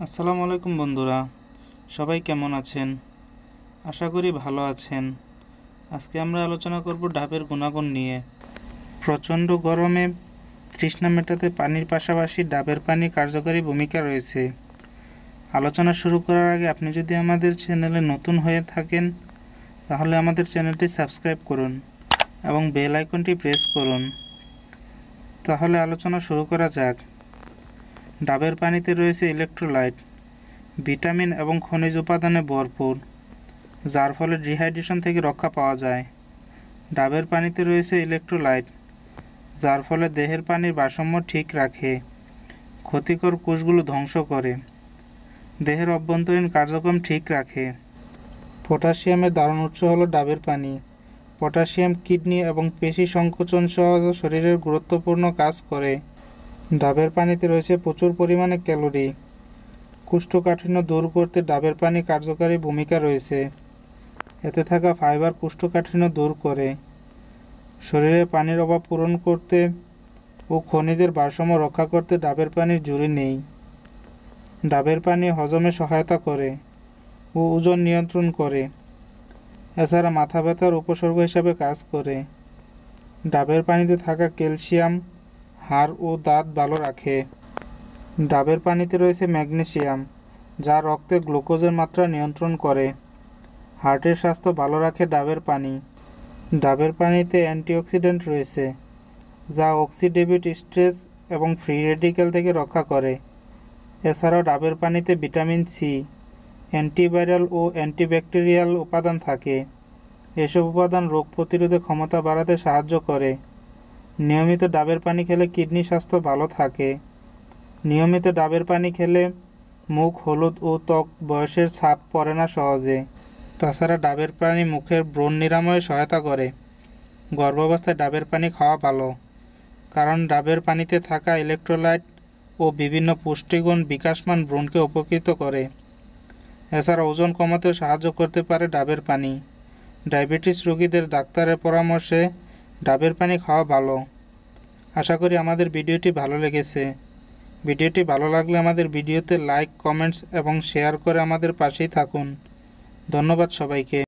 আসসালামু আলাইকুম বন্ধুরা, সবাই কেমন আছেন? আশা করি ভালো আছেন। আজকে আমরা আলোচনা করব ডাবের গুণাগুণ নিয়ে। প্রচণ্ড গরমে তৃষ্ণা মেটাতে পানির পাশাপাশি ডাবের পানি কার্যকরী ভূমিকা রয়েছে। আলোচনা শুরু করার আগে আপনি যদি আমাদের চ্যানেলে নতুন হয়ে থাকেন তাহলে আমাদের চ্যানেলটি সাবস্ক্রাইব করুন এবং বেল আইকনটি প্রেস করুন। তাহলে আলোচনা শুরু করা যাক। ডাবের পানিতে রয়েছে ইলেকট্রোলাইট, ভিটামিন এবং খনিজ উপাদানে ভরপুর, যার ফলে ডিহাইড্রেশন থেকে রক্ষা পাওয়া যায়। ডাবের পানিতে রয়েছে ইলেকট্রোলাইট, যার ফলে দেহের পানির ভারসাম্য ঠিক রাখে, ক্ষতিকর কোষগুলো ধ্বংস করে, দেহের অভ্যন্তরীণ কার্যক্রম ঠিক রাখে। পটাশিয়ামের দারুণ উৎস হলো ডাবের পানি। পটাশিয়াম কিডনি এবং পেশি সংকোচন সহ শরীরের গুরুত্বপূর্ণ কাজ করে। ডাবের পানিতে রয়েছে প্রচুর পরিমাণে ক্যালোরি। কোষ্ঠকাঠিন্য দূর করতে ডাবের পানি কার্যকরী ভূমিকা রয়েছে। এতে থাকা ফাইবার কোষ্ঠকাঠিন্য দূর করে, শরীরে পানির অভাব পূরণ করতে ও খনিজের ভারসাম্য রক্ষা করতে ডাবের পানির জুড়ি নেই। ডাবের পানি হজমে সহায়তা করে ও ওজন নিয়ন্ত্রণ করে। এছাড়া মাথা ব্যথার উপসর্গ হিসাবে কাজ করে। ডাবের পানিতে থাকা ক্যালসিয়াম হাড় ও দাঁত ভালো রাখে। ডাবের পানিতে রয়েছে ম্যাগনেসিয়াম, যা রক্তে গ্লুকোজের মাত্রা নিয়ন্ত্রণ করে। হার্টের স্বাস্থ্য ভালো রাখে ডাবের পানি। ডাবের পানিতে অ্যান্টিঅক্সিডেন্ট রয়েছে, যা অক্সিডেটিভ স্ট্রেস এবং ফ্রি রেডিক্যাল থেকে রক্ষা করে। এছাড়াও ডাবের পানিতে ভিটামিন সি, অ্যান্টিভাইরাল ও অ্যান্টিব্যাকটেরিয়াল উপাদান থাকে। এসব উপাদান রোগ প্রতিরোধে ক্ষমতা বাড়াতে সাহায্য করে। নিয়মিত ডাবের পানি খেলে কিডনি স্বাস্থ্য ভালো থাকে। নিয়মিত ডাবের পানি খেলে মুখ হলুদ ও ত্বক বয়সের ছাপ পড়ে না সহজে। তাছাড়া ডাবের পানি মুখের ব্রণ নিরাময়ে সহায়তা করে। গর্ভাবস্থায় ডাবের পানি খাওয়া ভালো, কারণ ডাবের পানিতে থাকা ইলেকট্রোলাইট ও বিভিন্ন পুষ্টিগুণ বিকাশমান ব্রণকে উপকৃত করে। এছাড়া ওজন কমাতেও সাহায্য করতে পারে ডাবের পানি। ডায়াবেটিস রোগীদের ডাক্তারের পরামর্শে ডাবের পানি খাওয়া ভালো। আশা করি আমাদের ভিডিওটি ভালো লেগেছে। ভিডিওটি ভালো লাগলে আমাদের ভিডিওতে লাইক, কমেন্টস এবং শেয়ার করে আমাদের পাশেই থাকুন। ধন্যবাদ সবাইকে।